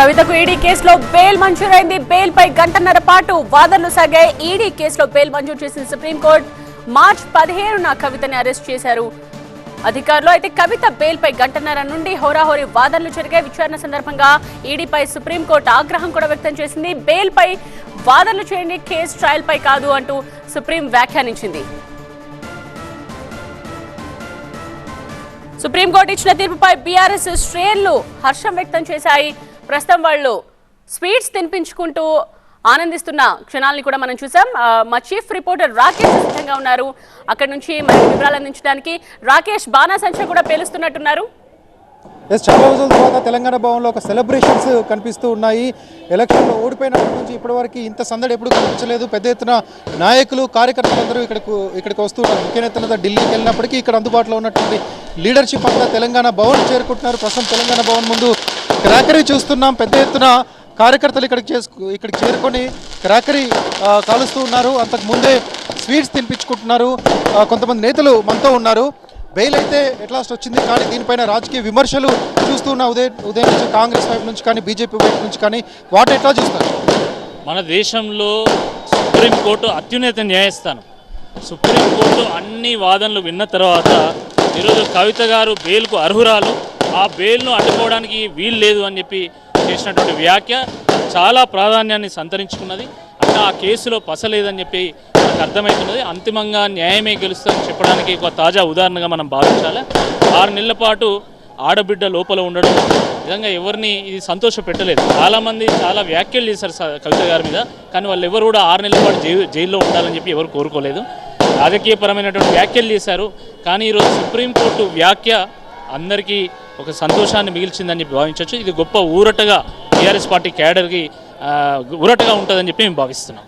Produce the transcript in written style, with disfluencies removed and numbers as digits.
కవితకు ఈడీ కేసులో bail మంజూరైంది. Bail పై గంటన్నర పాటు వాదనలు సాగాయి. ఈడీ కేసులో బెయిల్ మంజూరు చేసిన సుప్రీంకోర్టు మార్చి 17న కవితని అరెస్ట్ చేశారు అధికారులు. అయితే కవిత బెయిల్ పై గంటన్నర నుండి హోరాహోరీ వాదనలు జరిగాయి. విచారణ సందర్భంగా ఈడీపై సుప్రీంకోర్టు ఆగ్రహం కూడా వ్యక్తం చేసింది. బెయిల్ పై వాదనలు చేయండి, కేసు ట్రయల్ పై కాదు అంటూ సుప్రీం వ్యాఖ్యానించింది. సుప్రీంకోర్టు ఇచ్చిన తీర్పుపై బీఆర్ఎస్ శ్రేణులు హర్షం వ్యక్తం చేశాయి. ప్రస్తుతం వాళ్ళు స్వీట్స్ తినిపించుకుంటూ ఆనందిస్తున్న క్షణాలని కూడా మనం చూసాం. మా చీఫ్ రిపోర్టర్ రాకేష్ సిద్ధంగా ఉన్నారు. అక్కడి నుంచి మరిన్ని వివరాలు అందించడానికి రాకేష్, బాణాసంచా కూడా పేలుస్తున్నట్టున్నారు. చాలా రోజుల తర్వాత తెలంగాణ భవన్లో ఒక సెలబ్రేషన్స్ కనిపిస్తూ ఉన్నాయి. ఎలక్షన్లో ఓడిపోయినప్పటి నుంచి ఇప్పటివరకు ఇంత సందడి ఎప్పుడు కనిపించలేదు. పెద్ద ఎత్తున నాయకులు, కార్యకర్తలందరూ ఇక్కడికి వస్తున్నారు. ముఖ్య నేతలంతా ఢిల్లీకి వెళ్ళినప్పటికీ ఇక్కడ అందుబాటులో ఉన్నటువంటి లీడర్షిప్ అంతా తెలంగాణ భవన్ చేరుకుంటున్నారు. ప్రస్తుతం తెలంగాణ భవన్ ముందు క్రాకరీ చూస్తున్నాం. పెద్ద ఎత్తున కార్యకర్తలు ఇక్కడికి చేరుకొని క్రాకరీ కాలుస్తూ ఉన్నారు. అంతకు ముందే స్వీట్స్ తినిపించుకుంటున్నారు. కొంతమంది నేతలు మనతో ఉన్నారు. బెయిల్ అయితే ఎట్లాస్ట్ వచ్చింది, కానీ దీనిపైన రాజకీయ విమర్శలు చూస్తున్న ఉదయం నుంచి కాంగ్రెస్ వైపు నుంచి కానీ బీజేపీ వైపు నుంచి కానీ వాటి ఎట్లా చూస్తారు? మన దేశంలో సుప్రీంకోర్టు అత్యున్నత న్యాయస్థానం. సుప్రీంకోర్టు అన్ని వాదనలు విన్న తర్వాత ఈరోజు కవిత గారు బెయిల్కు అర్హురాలు, ఆ బెయిల్ను అడ్డుకోవడానికి వీలు లేదు అని చెప్పి చేసినటువంటి వ్యాఖ్య చాలా ప్రాధాన్యాన్ని సంతరించుకున్నది. అంటే ఆ కేసులో పసలేదని చెప్పి మనకు అర్థమవుతున్నది. అంతిమంగా న్యాయమే గెలుస్తుందని చెప్పడానికి ఒక తాజా ఉదాహరణగా మనం భావించాలి. 6 నెలల పాటు ఆడబిడ్డ లోపల ఉండడం నిజంగా ఎవరిని ఇది సంతోష పెట్టలేదు. చాలామంది చాలా వ్యాఖ్యలు చేశారు కవిత గారి మీద, కానీ వాళ్ళు ఎవరు కూడా 6 నెలల పాటు జైల్లో ఉండాలని చెప్పి ఎవరు కోరుకోలేదు. రాజకీయపరమైనటువంటి వ్యాఖ్యలు చేశారు. కానీ ఈరోజు సుప్రీంకోర్టు వ్యాఖ్య అందరికీ ఒక సంతోషాన్ని మిగిల్చిందని చెప్పి భావించవచ్చు. ఇది గొప్ప ఊరటగా టీఆర్ఎస్ పార్టీ క్యాడర్కి ఊరటగా ఉంటుందని చెప్పి మేము భావిస్తున్నాం.